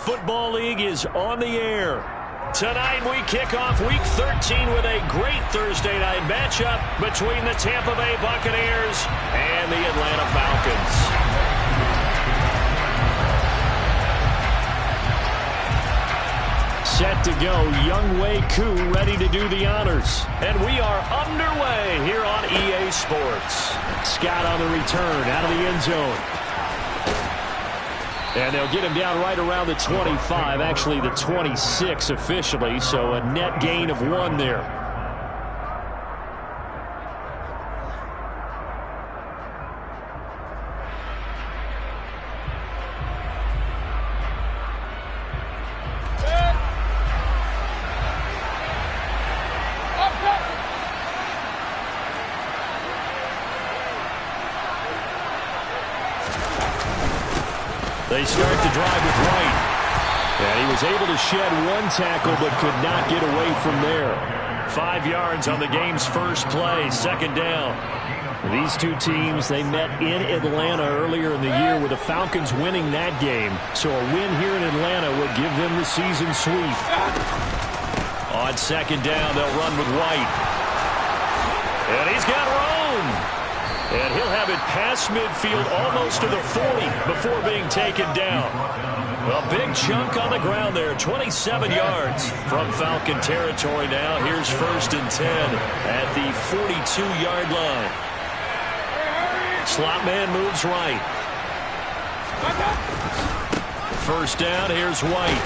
Football League is on the air. Tonight we kick off Week 13 with a great Thursday night matchup between the Tampa Bay Buccaneers and the Atlanta Falcons. Set to go, Younghoe Koo ready to do the honors. And we are underway here on EA Sports. Scott on the return out of the end zone. And they'll get him down right around the 25, actually the 26 officially, so a net gain of 1 there. They start the drive with White. And he was able to shed 1 tackle but could not get away from there. 5 yards on the game's first play, second down. These two teams, they met in Atlanta earlier in the year with the Falcons winning that game. So a win here in Atlanta would give them the season sweep. On second down, they'll run with White. And he's got room. And he'll have it past midfield almost to the 40 before being taken down. A big chunk on the ground there, 27 yards from Falcon territory now. Here's 1st and 10 at the 42-yard line. Slot man moves right. First down, here's White.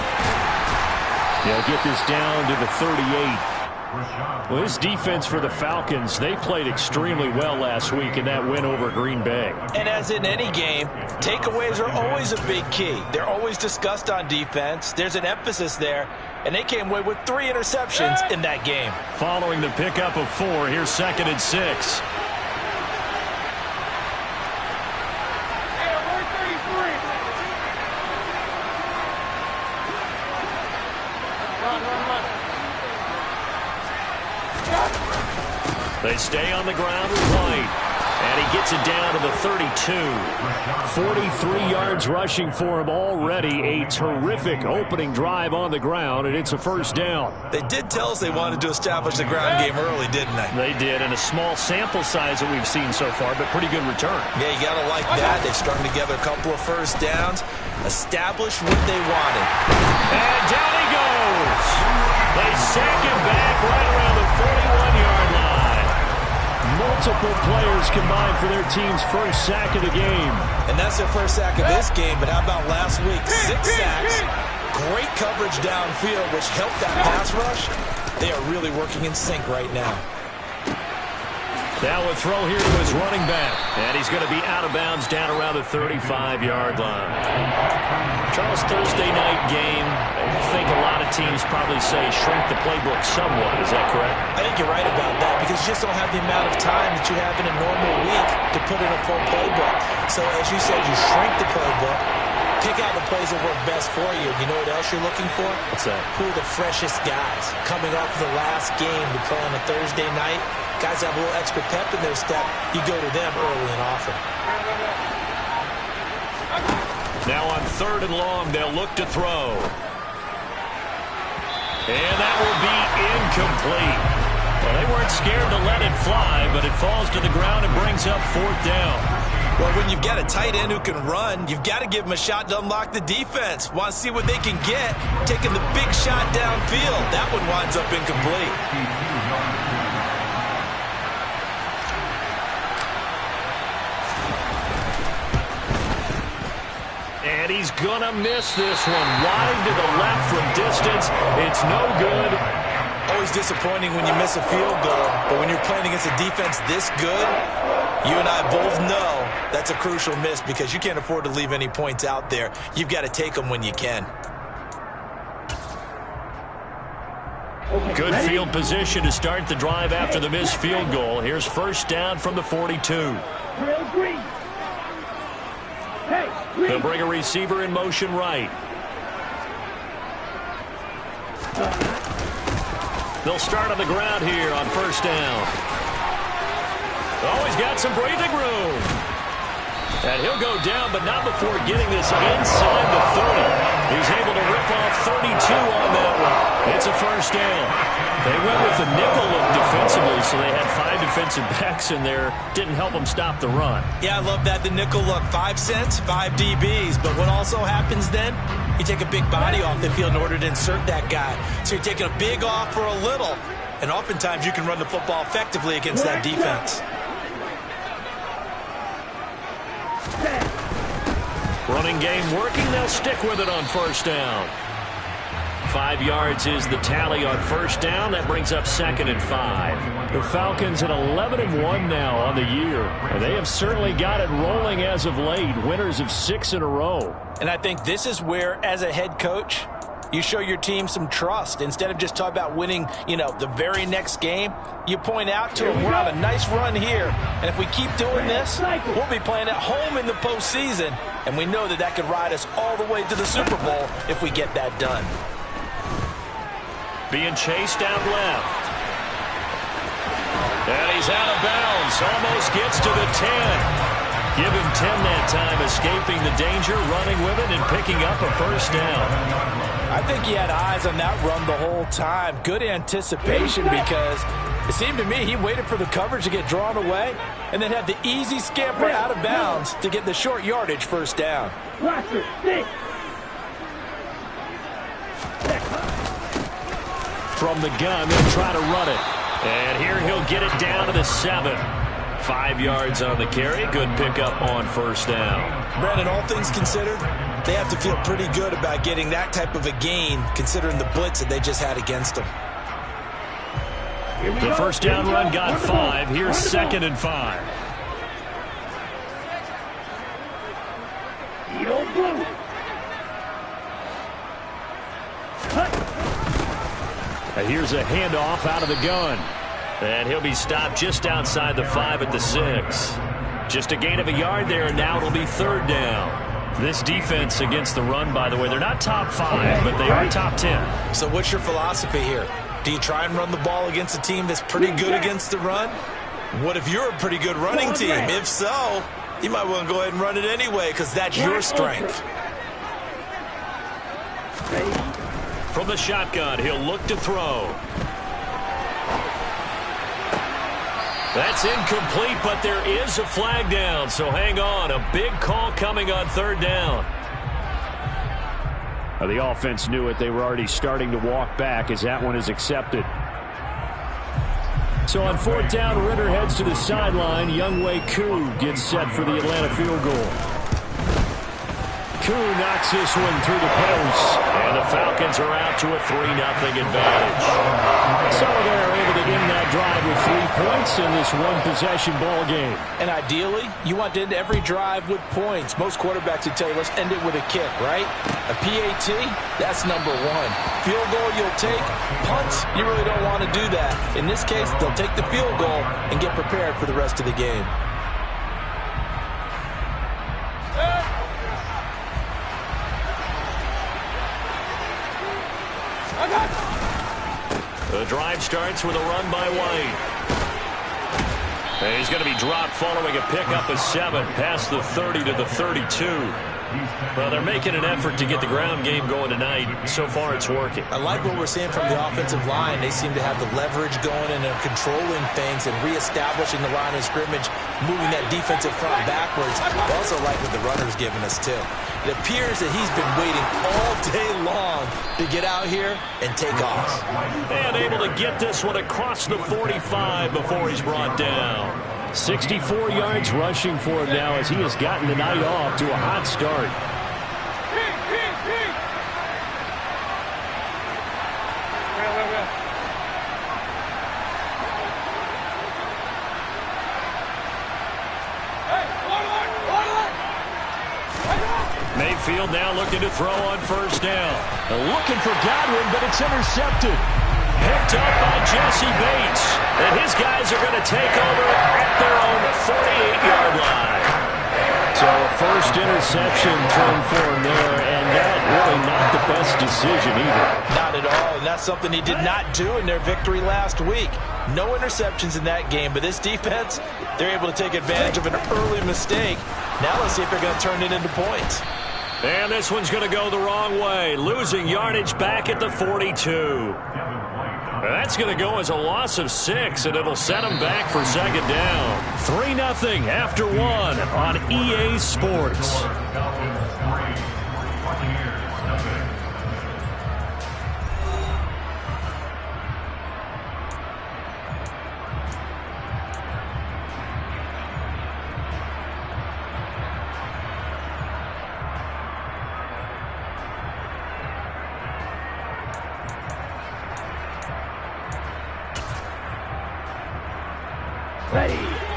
They'll get this down to the 38. Well, this defense for the Falcons, they played extremely well last week in that win over Green Bay. And as in any game, takeaways are always a big key. They're always discussed on defense. There's an emphasis there, and they came away with 3 interceptions in that game. Following the pickup of 4, here's 2nd and 6. They stay on the ground with White. And he gets it down to the 32. 43 yards rushing for him already. A terrific opening drive on the ground, and it's a first down. They did tell us they wanted to establish the ground game early, didn't they? They did, and a small sample size that we've seen so far, but pretty good return. Yeah, you got to like that. They've strung together a couple of first downs, established what they wanted. And down he goes. They sack him back right around the 41-yard line. Multiple players combined for their team's first sack of the game. And that's their first sack of this game, but how about last week? 6 sacks, great coverage downfield, which helped that pass rush. They are really working in sync right now. Now a throw here to his running back. And he's going to be out of bounds down around the 35-yard line. Charles, Thursday night game, I think a lot of teams probably say shrink the playbook somewhat. Is that correct? I think you're right about that because you just don't have the amount of time that you have in a normal week to put in a full playbook. So as you said, you shrink the playbook, pick out the plays that work best for you. You know what else you're looking for? What's that? Who are the freshest guys coming off of the last game to play on a Thursday night? Guys have a little extra pep in their step. You go to them early and often. Now on 3rd and long, they'll look to throw. And that will be incomplete. Well, they weren't scared to let it fly, but it falls to the ground and brings up 4th down. Well, when you've got a tight end who can run, you've got to give him a shot to unlock the defense. Want to see what they can get, taking the big shot downfield. That one winds up incomplete. And he's going to miss this one. Wide to the left from distance. It's no good. Always disappointing when you miss a field goal, but when you're playing against a defense this good, you and I both know that's a crucial miss because you can't afford to leave any points out there. You've got to take them when you can. Good field position to start the drive after the missed field goal. Here's 1st down from the 42. They'll bring a receiver in motion right. They'll start on the ground here on 1st down. Oh, he's got some breathing room. And he'll go down, but not before getting this inside the 30. He's able to rip off 32 on that one. It's a first down. They went with the nickel look defensively, so they had 5 defensive backs in there. Didn't help them stop the run. Yeah, I love that, the nickel look. 5 cents, 5 DBs. But what also happens then, you take a big body off the field in order to insert that guy. So you're taking a big off for a little. And oftentimes you can run the football effectively against that defense. Running game working. They'll stick with it on first down. 5 yards is the tally on first down. That brings up 2nd and 5. The Falcons at 11-1 now on the year. And they have certainly got it rolling as of late. Winners of 6 in a row. And I think this is where, as a head coach, you show your team some trust. Instead of just talking about winning, the very next game, you point out to them, we're on a nice run here. And if we keep doing this, we'll be playing at home in the postseason. And we know that could ride us all the way to the Super Bowl if we get that done. Being chased out left. And he's out of bounds. Almost gets to the 10. Give him 10 that time, escaping the danger, running with it, and picking up a first down. I think he had eyes on that run the whole time. Good anticipation, because it seemed to me he waited for the coverage to get drawn away and then had the easy scamper out of bounds to get the short yardage first down. From the gun, they'll try to run it. And here he'll get it down to the 7. 5 yards on the carry. Good pickup on first down. Brandon, all things considered, they have to feel pretty good about getting that type of a gain, considering the blitz that they just had against them. The first down run got 5. Here's 2nd and 5. And here's a handoff out of the gun. And he'll be stopped just outside the 5 at the 6. Just a gain of a yard there, and now it'll be 3rd down. This defense against the run, by the way, they're not top 5, but they are top 10. So what's your philosophy here? Do you try and run the ball against a team that's pretty good against the run? What if you're a pretty good running team? If so, you might want to go ahead and run it anyway, because that's your strength. From the shotgun, he'll look to throw. That's incomplete, but there is a flag down, so hang on. A big call coming on 3rd down. The offense knew it. They were already starting to walk back as that one is accepted. So on 4th down, Ritter heads to the sideline. Younghoe Koo gets set for the Atlanta field goal. Koo knocks this one through the post. And the Falcons are out to a 3-0 advantage. So they're able to end that drive with 3 points in this one-possession ball game. And ideally, you want to end every drive with points. Most quarterbacks would tell you, let's end it with a kick, right? A PAT, that's number 1. Field goal you'll take. Punts, you really don't want to do that. In this case, they'll take the field goal and get prepared for the rest of the game. The drive starts with a run by White. And he's going to be dropped following a pickup of 7 past the 30 to the 32. Well, they're making an effort to get the ground game going tonight. So far, it's working. I like what we're seeing from the offensive line. They seem to have the leverage going and are controlling things and reestablishing the line of scrimmage, moving that defensive front backwards. I also like what the runner's giving us, too. It appears that he's been waiting all day long to get out here and take off. And able to get this one across the 45 before he's brought down. 64 yards rushing for him now as he has gotten the night off to a hot start. Mayfield now looking to throw on first down. Looking for Godwin, but it's intercepted. Picked up by Jesse Bates. And his guys are going to take over at their own 48-yard line. So a first interception thrown for him there, and that really not the best decision either. Not at all, and that's something he did not do in their victory last week. No interceptions in that game, but this defense, they're able to take advantage of an early mistake Now let's see if they're going to turn it into points. And this one's going to go the wrong way, losing yardage back at the 42. That's going to go as a loss of 6, and it'll set them back for second down. 3-0 after 1 on EA Sports.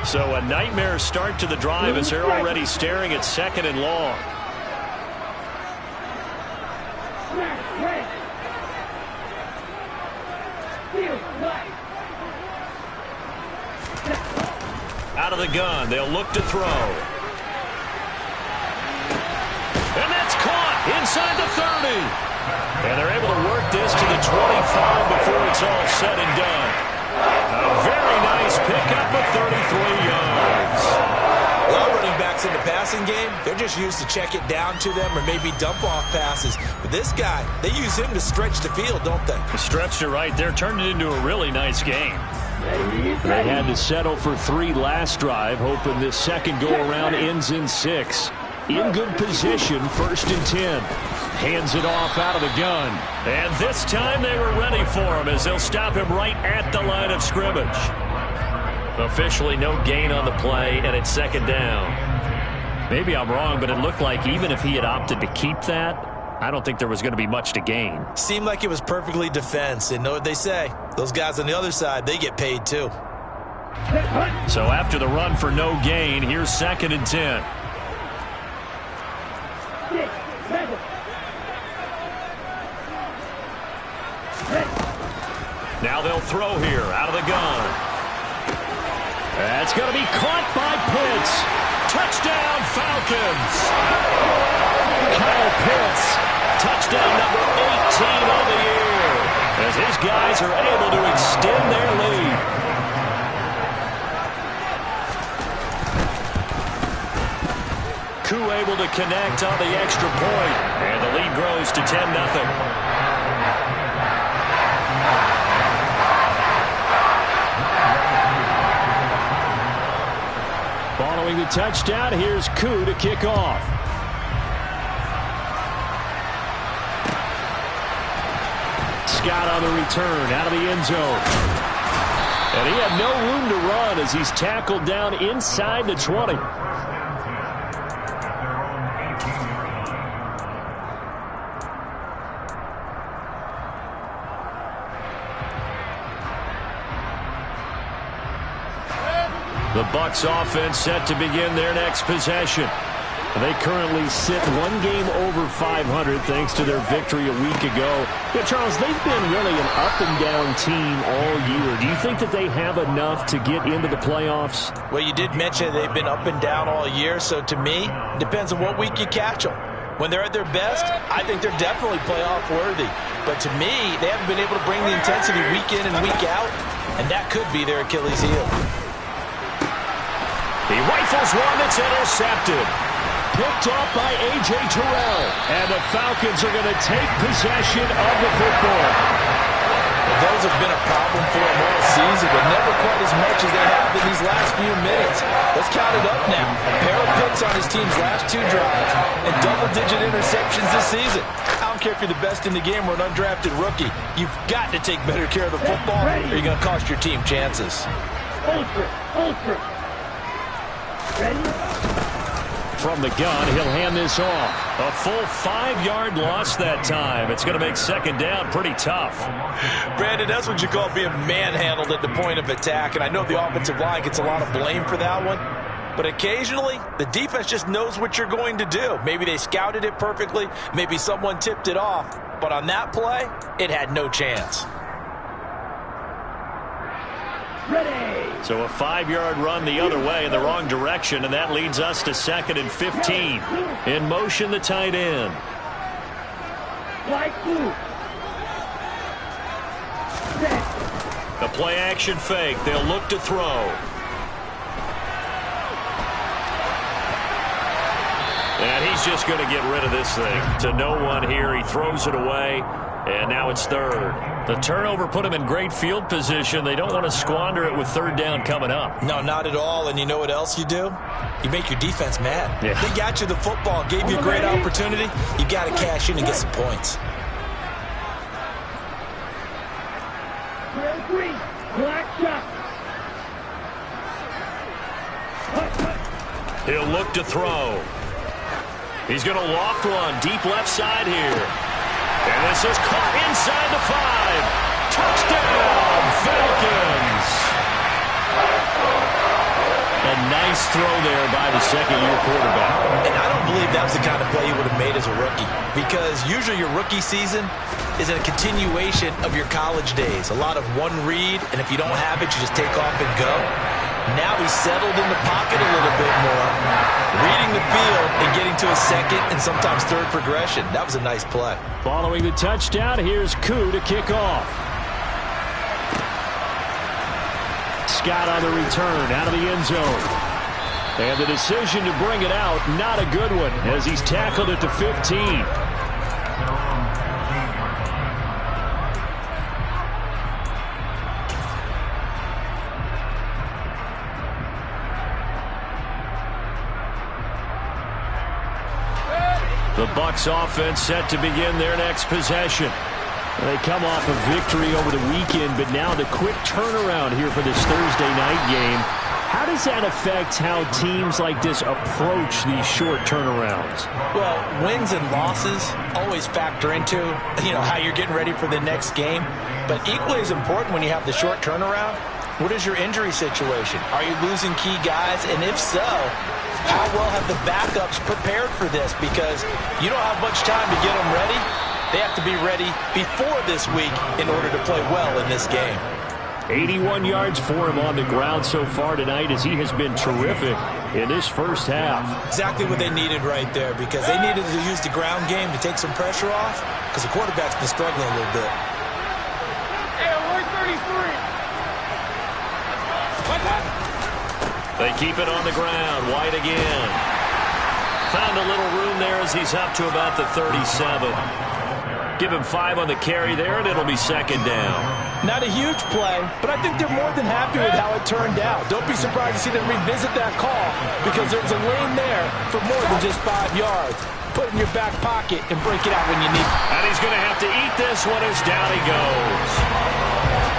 So a nightmare start to the drive as they're already staring at 2nd and long. Out of the gun, they'll look to throw. And that's caught inside the 30. And they're able to work this to the 25 before it's all said and done. A very nice pickup of 33 yards. A lot of running backs in the passing game, they're just used to check it down to them or maybe dump off passes. But this guy, they use him to stretch the field, don't they? Stretched it right there, turned it into a really nice game. They had to settle for 3 last drive, hoping this second go-around ends in 6. In good position, 1st and 10. Hands it off out of the gun. And this time they were ready for him as they'll stop him right at the line of scrimmage. Officially no gain on the play, and it's 2nd down. Maybe I'm wrong, but it looked like even if he had opted to keep that, I don't think there was going to be much to gain. Seemed like it was perfectly defense. And know what they say? Those guys on the other side, they get paid too. So after the run for no gain, here's 2nd and 10. Now they'll throw here out of the gun. That's going to be caught by Pitts. Touchdown, Falcons. Kyle Pitts, touchdown number 18 on the year, as his guys are able to extend their lead. Koo able to connect on the extra point, and the lead grows to 10-0. Following the touchdown, here's Koo to kick off. Scott on the return, out of the end zone. And he had no room to run as he's tackled down inside the 20. The Bucs offense set to begin their next possession. They currently sit 1 game over 500 thanks to their victory a week ago. Yeah, Charles, they've been really an up-and-down team all year. Do you think that they have enough to get into the playoffs? Well, you did mention they've been up and down all year, so to me, it depends on what week you catch them. When they're at their best, I think they're definitely playoff-worthy. But to me, they haven't been able to bring the intensity week in and week out, and that could be their Achilles heel. He rifles one that's intercepted. Picked off by A.J. Terrell. And the Falcons are going to take possession of the football. Those have been a problem for them all season, but never quite as much as they have in these last few minutes. Let's count it up now. A pair of picks on his team's last 2 drives and double-digit interceptions this season. I don't care if you're the best in the game or an undrafted rookie. You've got to take better care of the football or you're going to cost your team chances. Ultra. Ready? From the gun, he'll hand this off. A full 5-yard loss that time. It's going to make 2nd down pretty tough. Brandon, that's what you call being manhandled at the point of attack. And I know the offensive line gets a lot of blame for that one. But occasionally, the defense just knows what you're going to do. Maybe they scouted it perfectly. Maybe someone tipped it off. But on that play, it had no chance. Ready. So a 5-yard run the other way in the wrong direction, and that leads us to 2nd and 15. In motion, the tight end. The play action fake. They'll look to throw. And he's just going to get rid of this thing. To no one here. He throws it away. And now it's third. The turnover put him in great field position. They don't want to squander it with third down coming up. No, not at all. And you know what else you do? You make your defense mad. Yeah. They got you the football, gave you a great opportunity. You got to cash in and get some points. Green, black shot. He'll look to throw. He's going to loft one deep left side here. And this is caught inside the 5. Touchdown, Falcons. A nice throw there by the second-year quarterback. And I don't believe that was the kind of play he would have made as a rookie, because usually your rookie season is a continuation of your college days. A lot of one read, and if you don't have it, you just take off and go. Now he's settled in the pocket a little bit more, reading the field and getting to a second and sometimes third progression. That was a nice play. Following the touchdown, here's Koo to kick off. Scott on the return out of the end zone. And the decision to bring it out, not a good one, as he's tackled at the 15. The Bucs offense set to begin their next possession. They come off a victory over the weekend, but now the quick turnaround here for this Thursday night game. How does that affect how teams like this approach these short turnarounds? Well, wins and losses always factor into, how you're getting ready for the next game. But equally as important when you have the short turnaround, what is your injury situation? Are you losing key guys? And if so, how well have the backups prepared for this? Because you don't have much time to get them ready. They have to be ready before this week in order to play well in this game. 81 yards for him on the ground so far tonight, as he has been terrific in this first half. Exactly what they needed right there, because they needed to use the ground game to take some pressure off, because the quarterback's been struggling a little bit. Hey, 133. They keep it on the ground. White again. Found a little room there as he's up to about the 37. Give him 5 on the carry there, and it'll be second down. Not a huge play, but I think they're more than happy with how it turned out. Don't be surprised to see them revisit that call, because there's a lane there for more than just 5 yards. Put it in your back pocket and break it out when you need it. And he's going to have to eat this one as down he goes.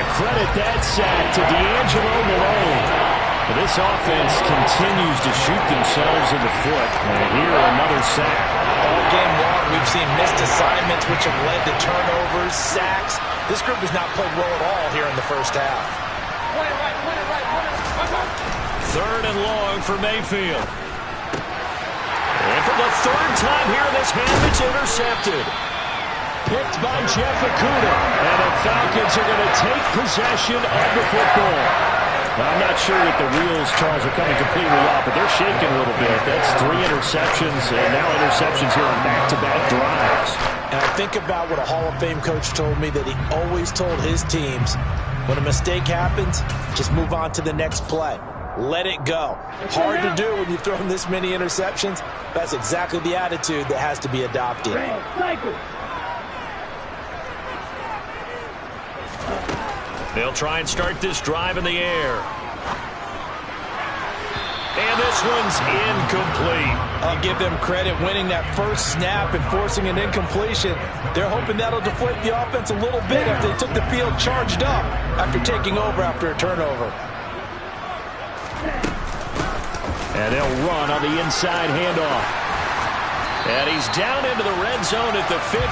And credit that sack to D'Angelo Malone. This offense continues to shoot themselves in the foot. And here, another sack. All game long, we've seen missed assignments, which have led to turnovers, sacks. This group has not played well at all here in the first half. Third and long for Mayfield. And for the third time here in this half, it's intercepted. Picked by Jeff Okudah. And the Falcons are going to take possession of the football. I'm not sure that the wheels, Charles, are coming completely off, but they're shaking a little bit. That's 3 interceptions, and now interceptions here on back-to-back drives. And I think about what a Hall of Fame coach told me, that he always told his teams, when a mistake happens, just move on to the next play. Let it go. Hard to do when you've thrown this many interceptions. That's exactly the attitude that has to be adopted. They'll try and start this drive in the air. And this one's incomplete. I'll give them credit winning that first snap and forcing an incompletion. They're hoping that'll deflate the offense a little bit after they took the field charged up after taking over after a turnover. And they'll run on the inside handoff. And he's down into the red zone at the 15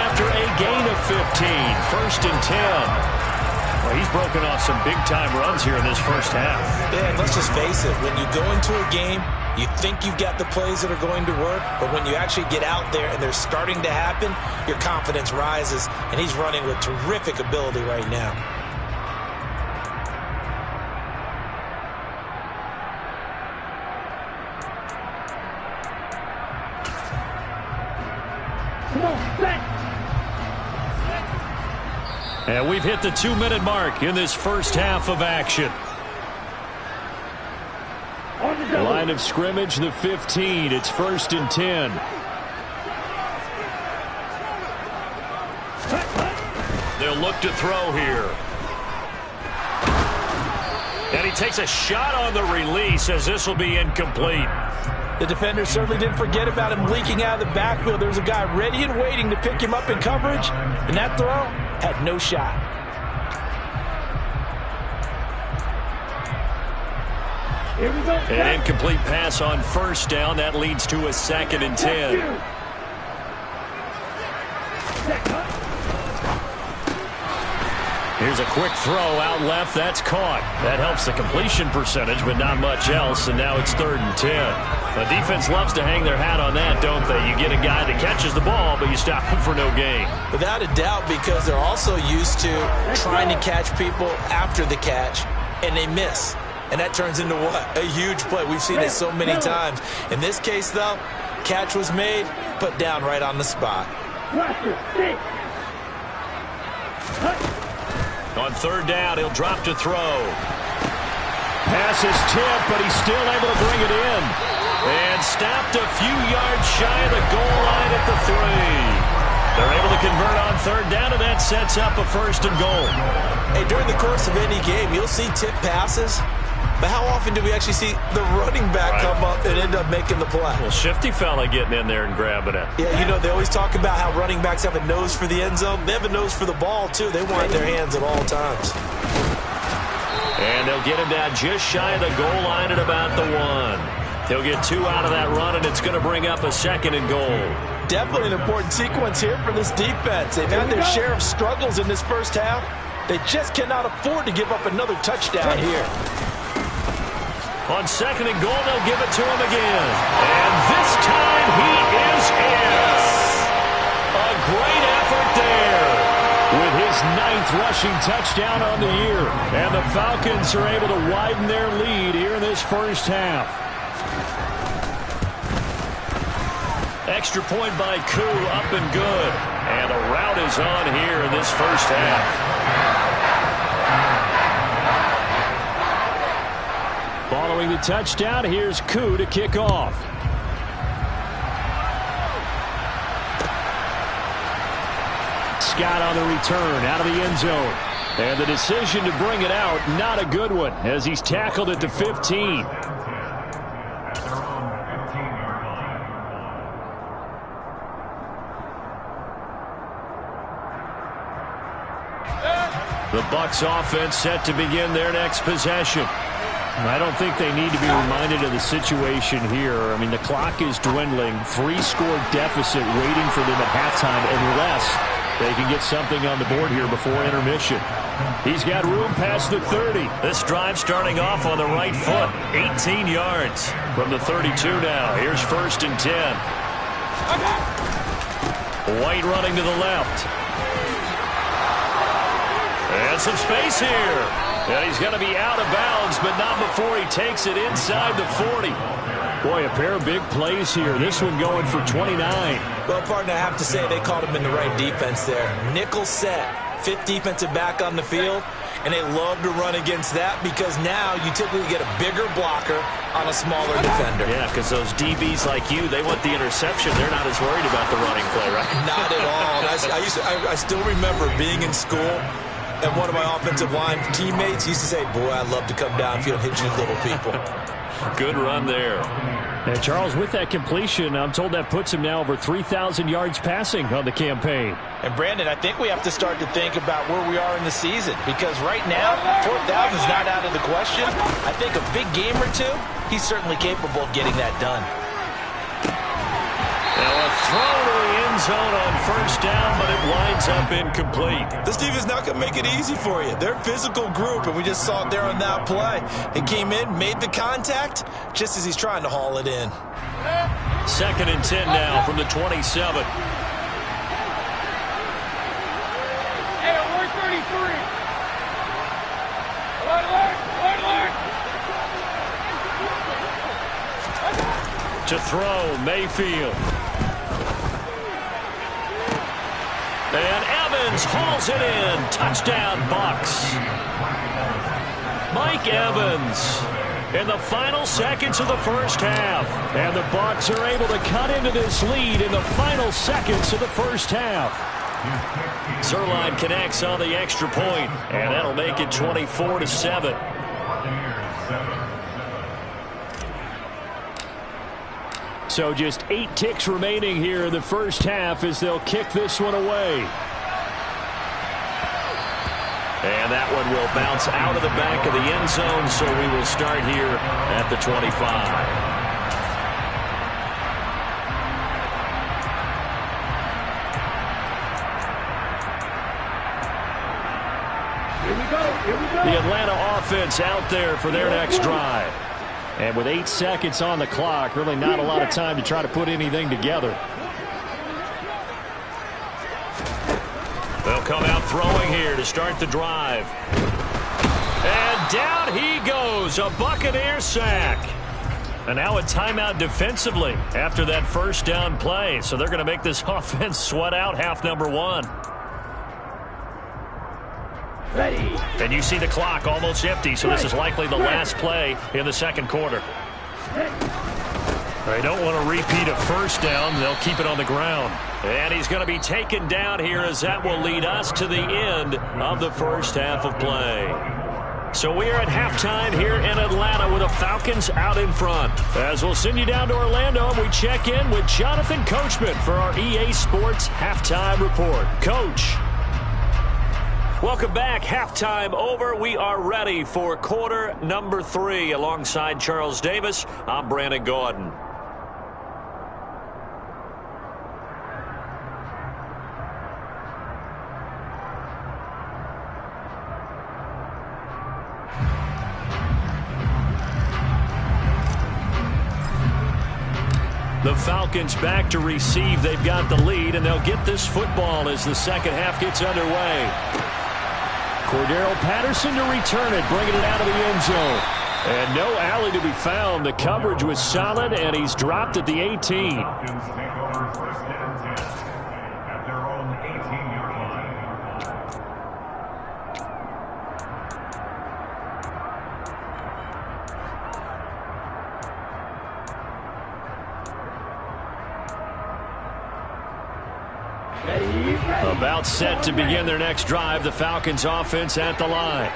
after a gain of 15. First and 10. Well, he's broken off some big-time runs here in this first half. Yeah, and let's just face it. When you go into a game, you think you've got the plays that are going to work, but when you actually get out there and they're starting to happen, your confidence rises, and he's running with terrific ability right now. Come on, set. And we've hit the 2-minute mark in this first half of action. On the Line of scrimmage, the 15. It's 1st and 10. They'll look to throw here. And he takes a shot on the release as this will be incomplete. The defender certainly didn't forget about him leaking out of the backfield. There was a guy ready and waiting to pick him up in coverage, and that throw had no shot. Here we go. An incomplete pass on 1st down. That leads to a 2nd and 10. Here's a quick throw out left. That's caught. That helps the completion percentage, but not much else. And now it's 3rd and 10. The defense loves to hang their hat on that, don't they? You get a guy that catches the ball, but you stop him for no gain. Without a doubt, because they're also used to trying to catch people after the catch, and they miss. And that turns into what? A huge play. We've seen it so many times. In this case, though, catch was made, put down right on the spot. On 3rd down, he'll drop to throw. Pass is tipped, but he's still able to bring it in. And stopped a few yards shy of the goal line at the 3. They're able to convert on 3rd down, and that sets up a 1st and goal. Hey, during the course of any game, you'll see tip passes. But how often do we actually see the running back come up and end up making the play? Well, shifty fella getting in there and grabbing it. Yeah, you know, they always talk about how running backs have a nose for the end zone. They have a nose for the ball, too. They want their hands at all times. And they'll get him down just shy of the goal line at about the 1. He'll get 2 out of that run, and it's going to bring up a 2nd and goal. Definitely an important sequence here for this defense. They've had their share of struggles in this first half. They just cannot afford to give up another touchdown here. On 2nd and goal, they'll give it to him again. And this time he is in. A great effort there with his 9th rushing touchdown on the year. And the Falcons are able to widen their lead here in this first half. Extra point by Koo, up and good. And the route is on here in this first half. Following the touchdown, here's Koo to kick off. Scott on the return, out of the end zone. And the decision to bring it out, not a good one, as he's tackled at the 15. The Bucs offense set to begin their next possession. I don't think they need to be reminded of the situation here. I mean, the clock is dwindling. 3-score deficit waiting for them at halftime unless they can get something on the board here before intermission. He's got room past the 30. This drive starting off on the right foot. 18 yards from the 32 now. Here's 1st and 10. White running to the left. And some space here. And he's going to be out of bounds, but not before he takes it inside the 40. Boy, a pair of big plays here. This one going for 29. Well, partner, I have to say they called him in the right defense there. Nickel set, 5th defensive back on the field, and they love to run against that because now you typically get a bigger blocker on a smaller defender. Yeah, because those DBs like you, they want the interception. They're not as worried about the running play, right? Not at all. I still remember being in school, and one of my offensive line teammates used to say, boy, I'd love to come downfield and hit you little people. Good run there. And Charles, with that completion, I'm told that puts him now over 3,000 yards passing on the campaign. And Brandon, I think we have to start to think about where we are in the season, because right now, 4,000 is not out of the question. I think a big game or two, he's certainly capable of getting that done. Now a throw to the end zone on 1st down, but it winds up incomplete. This team is not going to make it easy for you. They're a physical group, and we just saw it there on that play. He came in, made the contact, just as he's trying to haul it in. 2nd and 10 now from the 27. Hey, alert 33. Alert. To throw, Mayfield. And Evans hauls it in. Touchdown, Bucs. Mike Evans in the final seconds of the first half. And the Bucs are able to cut into this lead in the final seconds of the first half. Zerline connects on the extra point, and that'll make it 24-7. So just 8 ticks remaining here in the first half as they'll kick this one away. And that one will bounce out of the back of the end zone, so we will start here at the 25. Here we go. Here we go. The Atlanta offense out there for their next drive. And with 8 seconds on the clock, really not a lot of time to try to put anything together. They'll come out throwing here to start the drive. And down he goes, a Buccaneer sack. And now a timeout defensively after that first down play. So they're going to make this offense sweat out half number 1. Ready. And you see the clock almost empty, so this is likely the last play in the second quarter. They don't want to repeat a first down. They'll keep it on the ground. And he's going to be taken down here as that will lead us to the end of the first half of play. So we are at halftime here in Atlanta with the Falcons out in front. As we'll send you down to Orlando, and we check in with Jonathan Coachman for our EA Sports Halftime Report. Coach. Welcome back. Halftime over. We are ready for quarter number 3. Alongside Charles Davis, I'm Brandon Gordon. The Falcons back to receive. They've got the lead, and they'll get this football as the second half gets underway. Cordero Patterson to return it, bringing it out of the end zone. And no alley to be found. The coverage was solid, and he's dropped at the 18. About set to begin their next drive. The Falcons offense at the line.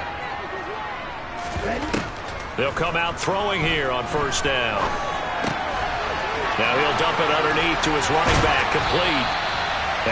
They'll come out throwing here on first down. Now he'll dump it underneath to his running back, complete.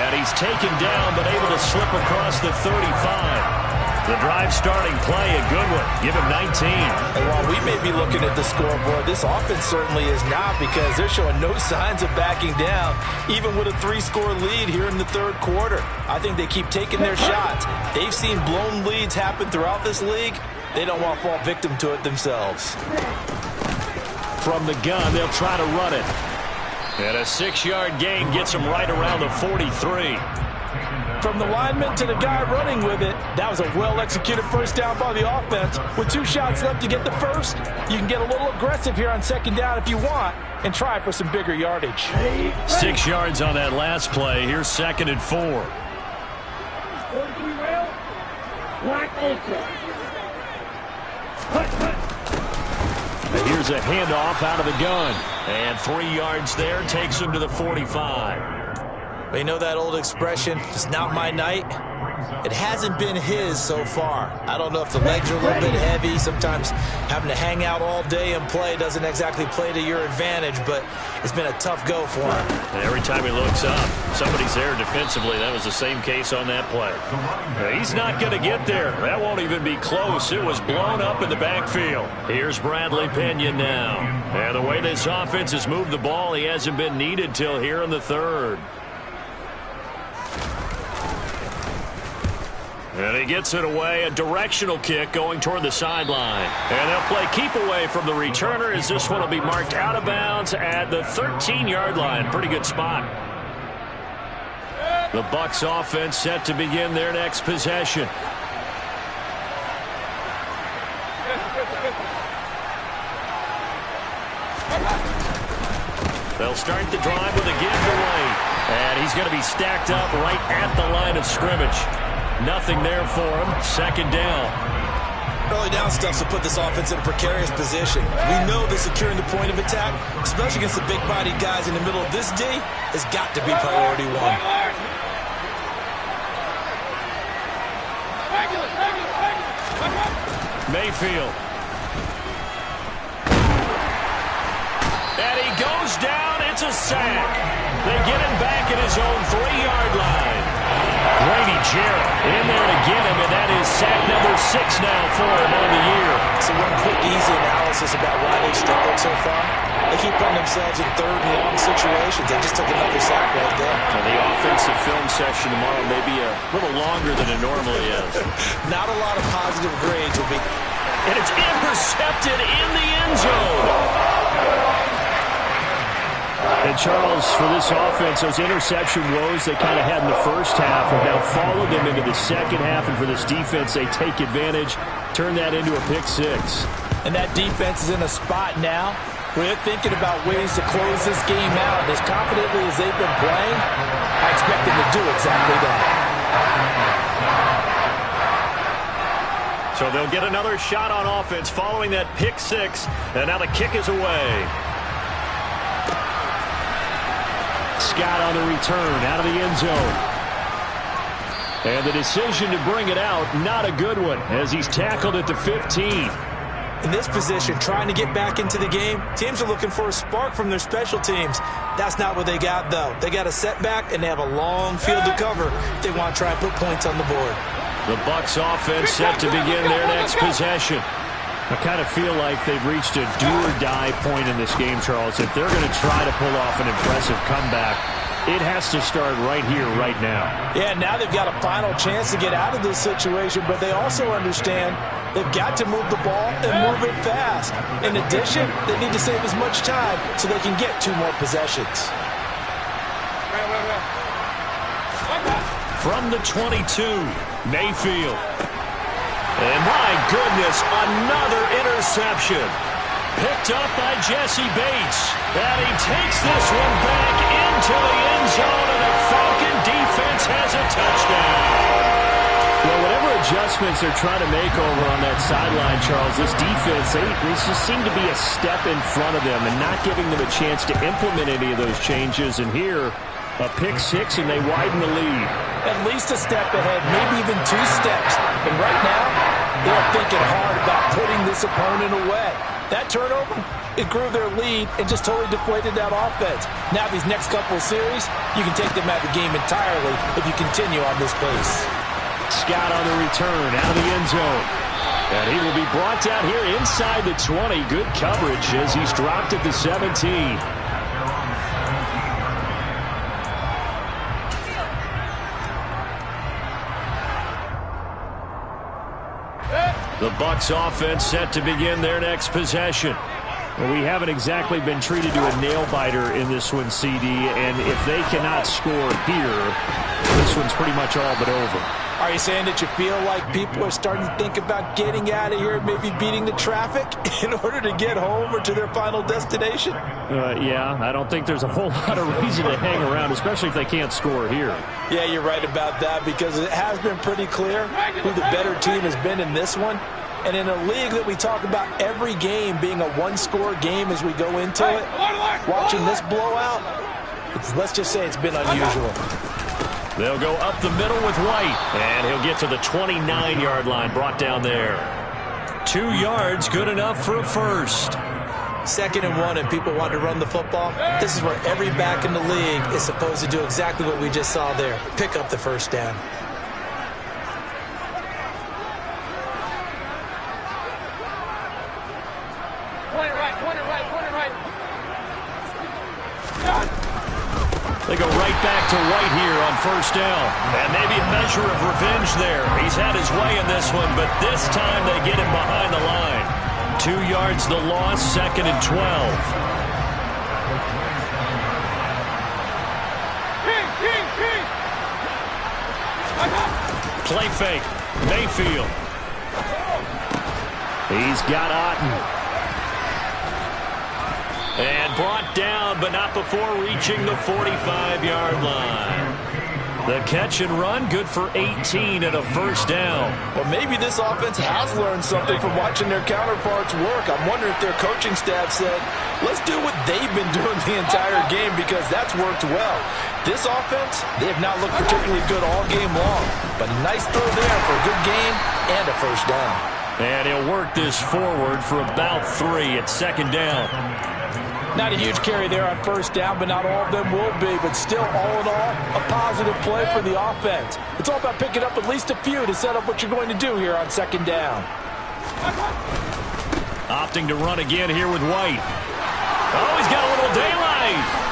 And he's taken down but able to slip across the 35. The drive starting play, a good one. Give him 19. And while we may be looking at the scoreboard, this offense certainly is not, because they're showing no signs of backing down, even with a 3-score lead here in the third quarter. I think they keep taking their shots. They've seen blown leads happen throughout this league. They don't want to fall victim to it themselves. From the gun, they'll try to run it. And a 6-yard gain gets them right around the 43. From the lineman to the guy running with it, that was a well-executed first down by the offense. With 2 shots left to get the first, you can get a little aggressive here on second down if you want and try for some bigger yardage. 6 yards on that last play. Here's 2nd and 4. And here's a handoff out of the gun. And 3 yards there takes him to the 45. But you know that old expression, it's not my night? It hasn't been his so far. I don't know if the legs are a little bit heavy. Sometimes having to hang out all day and play doesn't exactly play to your advantage, but it's been a tough go for him. And every time he looks up, somebody's there defensively. That was the same case on that play. He's not going to get there. That won't even be close. It was blown up in the backfield. Here's Bradley Pinion now. And the way this offense has moved the ball, he hasn't been needed till here in the third. And he gets it away, a directional kick going toward the sideline. And they'll play keep away from the returner as this one will be marked out of bounds at the 13-yard line. Pretty good spot. The Bucs offense set to begin their next possession. They'll start the drive with a give away. And he's going to be stacked up right at the line of scrimmage. Nothing there for him. Second down. Early down stuff to put this offense in a precarious position. We know that securing the point of attack, especially against the big-bodied guys in the middle of this D, has got to be priority one. Mayfield. And he goes down. It's a sack. They get him back at his own 3-yard line. Grady Jarrett in there to get him, and that is sack number 6 now for him on the year. So one quick, easy analysis about why they've struggled so far. They keep putting themselves in 3rd and long situations. They just took another sack right there. And the offensive film session tomorrow may be a little longer than it normally is. Not a lot of positive grades will be. And it's intercepted in the end zone. And, Charles, for this offense, those interception woes they kind of had in the first half have now followed them into the second half. And for this defense, they take advantage, turn that into a pick 6. And that defense is in a spot now where they're thinking about ways to close this game out. As confidently as they've been playing, I expect them to do exactly that. So they'll get another shot on offense following that pick 6. And now the kick is away. Scott on the return out of the end zone. And the decision to bring it out, not a good one, as he's tackled at the 15. In this position, trying to get back into the game, teams are looking for a spark from their special teams. That's not what they got, though. They got a setback, and they have a long field to cover if they want to try and put points on the board. The Bucs offense set to begin their next possession. I kind of feel like they've reached a do-or-die point in this game, Charles. If they're going to try to pull off an impressive comeback, it has to start right here, right now. Yeah, now they've got a final chance to get out of this situation, but they also understand they've got to move the ball and move it fast. In addition, they need to save as much time so they can get 2 more possessions. From the 22, Mayfield. And my goodness, another interception. Picked up by Jesse Bates. And he takes this one back into the end zone, and the Falcon defense has a touchdown. Well, whatever adjustments they're trying to make over on that sideline, Charles, this defense, they just seem to be a step in front of them and not giving them a chance to implement any of those changes. And here, a pick 6, and they widen the lead. At least a step ahead, maybe even 2 steps. And right now, they're thinking hard about putting this opponent away. That turnover, it grew their lead and just totally deflated that offense. Now these next couple of series, you can take them out of the game entirely if you continue on this pace. Scott on the return out of the end zone. And he will be brought down here inside the 20. Good coverage as he's dropped at the 17. The Bucs offense set to begin their next possession. Well, we haven't exactly been treated to a nail-biter in this one, CD, and if they cannot score here, this one's pretty much all but over. Are you saying that you feel like people are starting to think about getting out of here, maybe beating the traffic in order to get home or to their final destination? Yeah, I don't think there's a whole lot of reason to hang around, especially if they can't score here. Yeah, you're right about that, because it has been pretty clear who the better team has been in this one. And in a league that we talk about every game being a one-score game as we go into it, watching this blowout, let's just say it's been unusual. They'll go up the middle with White, and he'll get to the 29-yard line, brought down there. 2 yards, good enough for a first. 2nd and 1, and people want to run the football. This is where every back in the league is supposed to do exactly what we just saw there, pick up the first down. They go right back to White here on first down. And maybe a measure of revenge there. He's had his way in this one, but this time they get him behind the line. 2 yards the loss, 2nd and 12. Play fake. Mayfield. He's got Otten. And brought down, but not before reaching the 45-yard line. The catch and run, good for 18 and a first down. Well, maybe this offense has learned something from watching their counterparts work. I'm wondering if their coaching staff said, let's do what they've been doing the entire game because that's worked well. This offense, they have not looked particularly good all game long. But nice throw there for a good game and a first down. And he'll work this forward for about 3 at second down. Not a huge carry there on first down, but not all of them will be. But still, all in all, a positive play for the offense. It's all about picking up at least a few to set up what you're going to do here on second down. Opting to run again here with White. Oh, he's got a little daylight.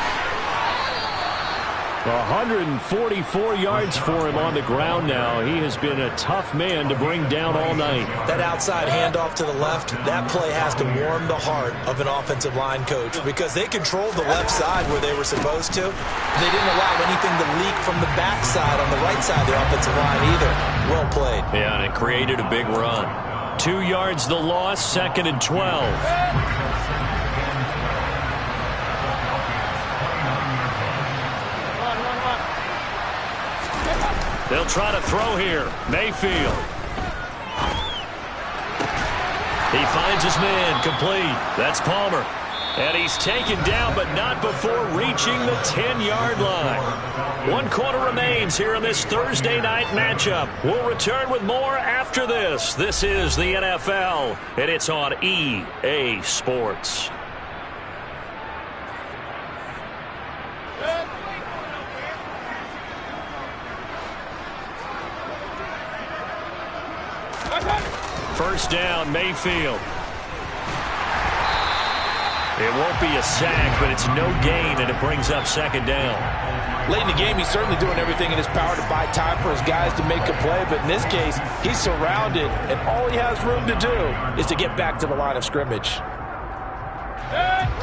144 yards for him on the ground now. He has been a tough man to bring down all night. That outside handoff to the left, that play has to warm the heart of an offensive line coach because they controlled the left side where they were supposed to. They didn't allow anything to leak from the backside on the right side of the offensive line either. Well played. Yeah, and it created a big run. 2 yards the loss, 2nd and 12. They'll try to throw here. Mayfield. He finds his man, complete. That's Palmer. And he's taken down, but not before reaching the 10-yard line. 1 quarter remains here in this Thursday night matchup. We'll return with more after this. This is the NFL, and it's on EA Sports. First down, Mayfield. It won't be a sack, but it's no gain, and it brings up second down. Late in the game, he's certainly doing everything in his power to buy time for his guys to make a play. But in this case, he's surrounded, and all he has room to do is to get back to the line of scrimmage.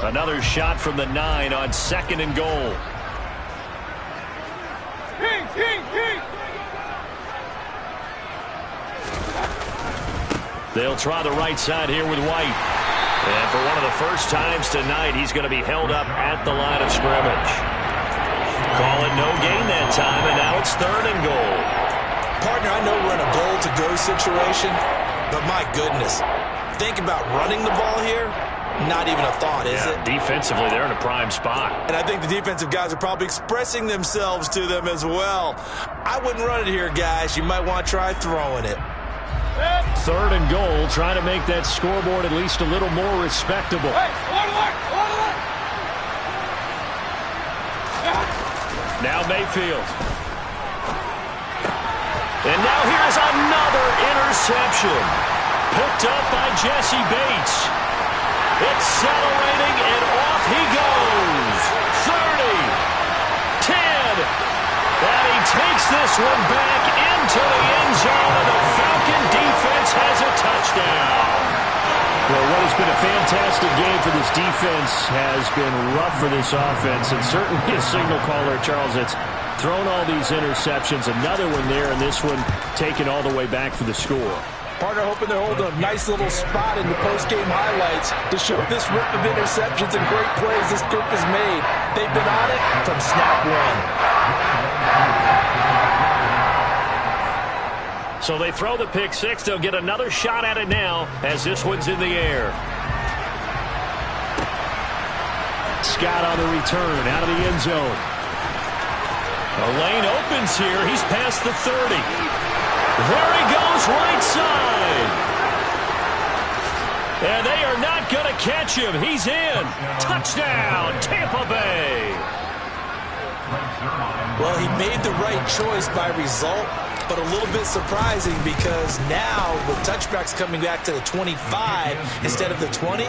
Another shot from the 9 on 2nd and goal. They'll try the right side here with White. And for one of the first times tonight, he's going to be held up at the line of scrimmage. Call it no gain that time, and now it's 3rd and goal. Partner, I know we're in a goal-to-go situation, but my goodness, think about running the ball here. Not even a thought, is it? Defensively, they're in a prime spot. And I think the defensive guys are probably expressing themselves to them as well. I wouldn't run it here, guys. You might want to try throwing it. 3rd and goal, trying to make that scoreboard at least a little more respectable. Now Mayfield. And now here's another interception. Picked up by Jesse Bates. Accelerating, and off he goes. 30, 10, and he takes this one back into the end zone, and the Falcon defense has a touchdown. Well, what has been a fantastic game for this defense has been rough for this offense, and certainly a signal caller, Charles, that's thrown all these interceptions. Another one there, and this one taken all the way back for the score. Partner hoping they're holding a nice little spot in the post-game highlights to show this rip of interceptions and great plays this group has made. They've been on it from snap one. So they throw the pick six. They'll get another shot at it now as this one's in the air. Scott on the return out of the end zone. A lane opens here. He's past the 30. There he goes, right side. And they are not going to catch him. He's in. Touchdown, Tampa Bay. Well, he made the right choice by result, but a little bit surprising because now with touchbacks coming back to the 25 instead of the 20,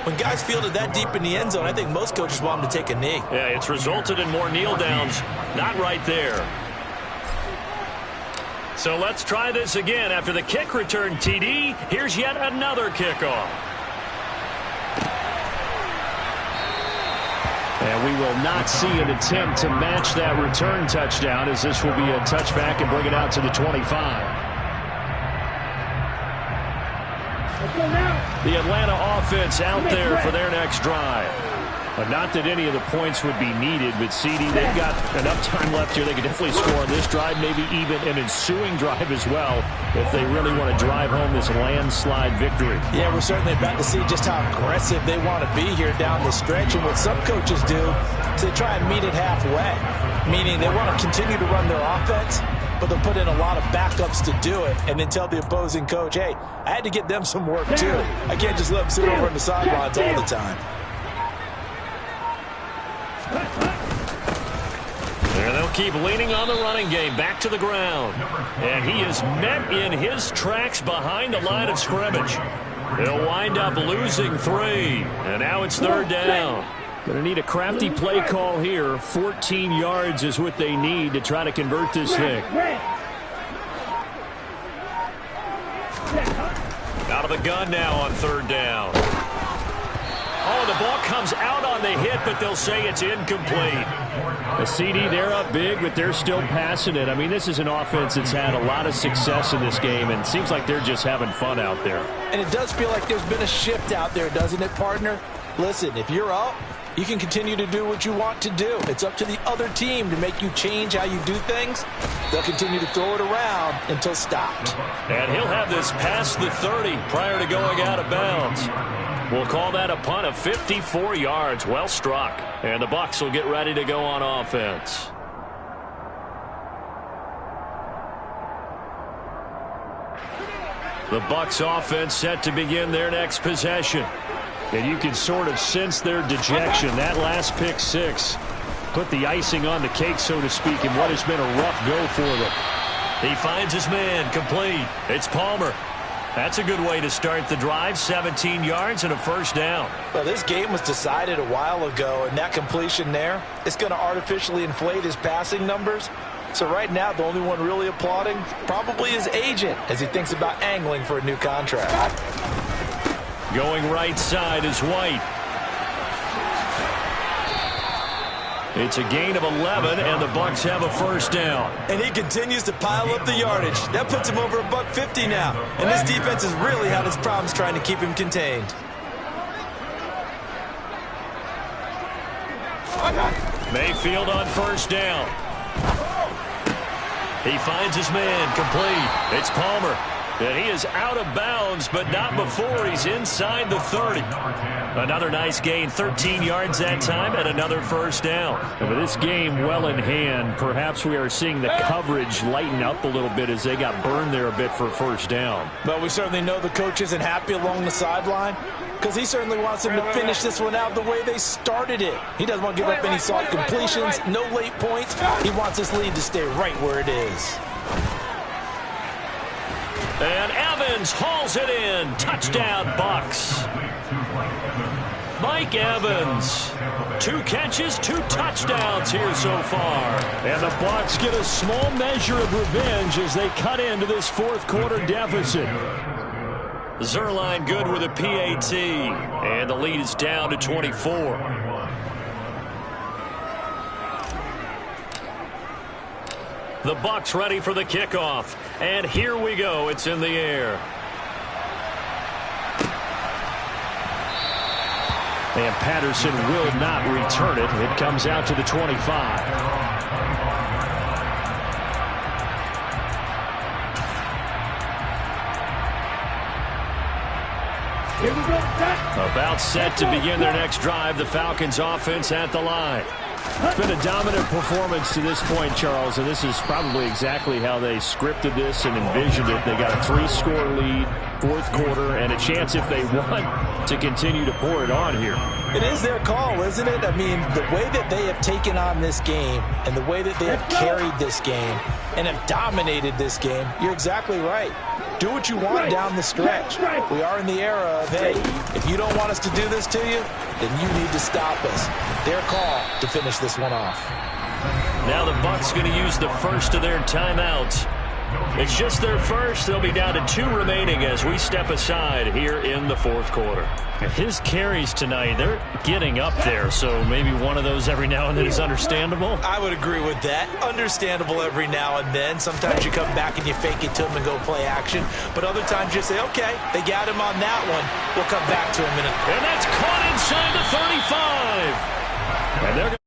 when guys fielded that deep in the end zone, I think most coaches want them to take a knee. Yeah, it's resulted in more kneel downs. Not right there. So let's try this again. After the kick return TD, here's yet another kickoff. And we will not see an attempt to match that return touchdown, as this will be a touchback and bring it out to the 25. The Atlanta offense out there for their next drive. But not that any of the points would be needed, but CD, they've got enough time left here. They could definitely score on this drive, maybe even an ensuing drive as well, if they really want to drive home this landslide victory. Yeah, we're certainly about to see just how aggressive they want to be here down the stretch. And what some coaches do is they try and meet it halfway, meaning they want to continue to run their offense, but they'll put in a lot of backups to do it and then tell the opposing coach, hey, I had to get them some work too. I can't just let them sit over on the sidelines all the time. There they'll keep leaning on the running game. Back to the ground. And he is met in his tracks behind the line of scrimmage. They'll wind up losing 3. And now it's 3rd down. Going to need a crafty play call here. 14 yards is what they need to try to convert this thing. Out of the gun now on 3rd down. Oh, the ball comes out on the hit, but they'll say it's incomplete. The CD, they're up big, but they're still passing it. I mean, this is an offense that's had a lot of success in this game, and it seems like they're just having fun out there. And it does feel like there's been a shift out there, doesn't it, partner? Listen, if you're up, you can continue to do what you want to do. It's up to the other team to make you change how you do things. They'll continue to throw it around until stopped. And he'll have this past the 30 prior to going out of bounds. We'll call that a punt of 54 yards. Well struck. And the Bucs will get ready to go on offense. The Bucs offense set to begin their next possession. And you can sort of sense their dejection. That last pick 6 put the icing on the cake, so to speak, in what has been a rough go for them. He finds his man, complete. It's Palmer. That's a good way to start the drive. 17 yards and a 1st down. Well, this game was decided a while ago, and that completion there is going to artificially inflate his passing numbers. So right now, the only one really applauding probably his agent as he thinks about angling for a new contract. Going right side is White. It's a gain of 11, and the Bucs have a 1st down. And he continues to pile up the yardage. That puts him over $150 now. And this defense has really had its problems trying to keep him contained. Mayfield on 1st down. He finds his man, complete. It's Palmer. And he is out of bounds, but not before he's inside the 30. Another nice gain, 13 yards that time, and another 1st down. And with this game well in hand, perhaps we are seeing the coverage lighten up a little bit as they got burned there a bit for 1st down. But we certainly know the coach isn't happy along the sideline because he certainly wants them to finish this one out the way they started it. He doesn't want to give up any soft completions, no late points. He wants this lead to stay right where it is. And Evans hauls it in. Touchdown, Bucs. Mike Evans. 2 catches, 2 touchdowns here so far. And the Bucs get a small measure of revenge as they cut into this 4th quarter deficit. Zerline good with a PAT. And the lead is down to 24. The Bucs ready for the kickoff. And here we go. It's in the air. And Patterson will not return it. It comes out to the 25. Here we go. About set to begin their next drive. The Falcons offense at the line. It's been a dominant performance to this point, Charles, and this is probably exactly how they scripted this and envisioned it. They got a 3-score lead, 4th quarter, and a chance if they want to continue to pour it on here. It is their call, isn't it? I mean, the way that they have taken on this game and the way that they have carried this game and have dominated this game, you're exactly right. Do what you want down the stretch. We are in the era of, hey, if you don't want us to do this to you, then you need to stop us. Their call to finish this one off. Now the Bucs going to use the first of their timeouts. It's just their first. They'll be down to 2 remaining as we step aside here in the fourth quarter. His carries tonight, they're getting up there, so maybe one of those every now and then is understandable. I would agree with that. Understandable every now and then. Sometimes you come back and you fake it to him and go play action. But other times you say, okay, they got him on that one. We'll come back to him in a... And that's caught inside the 35. And they're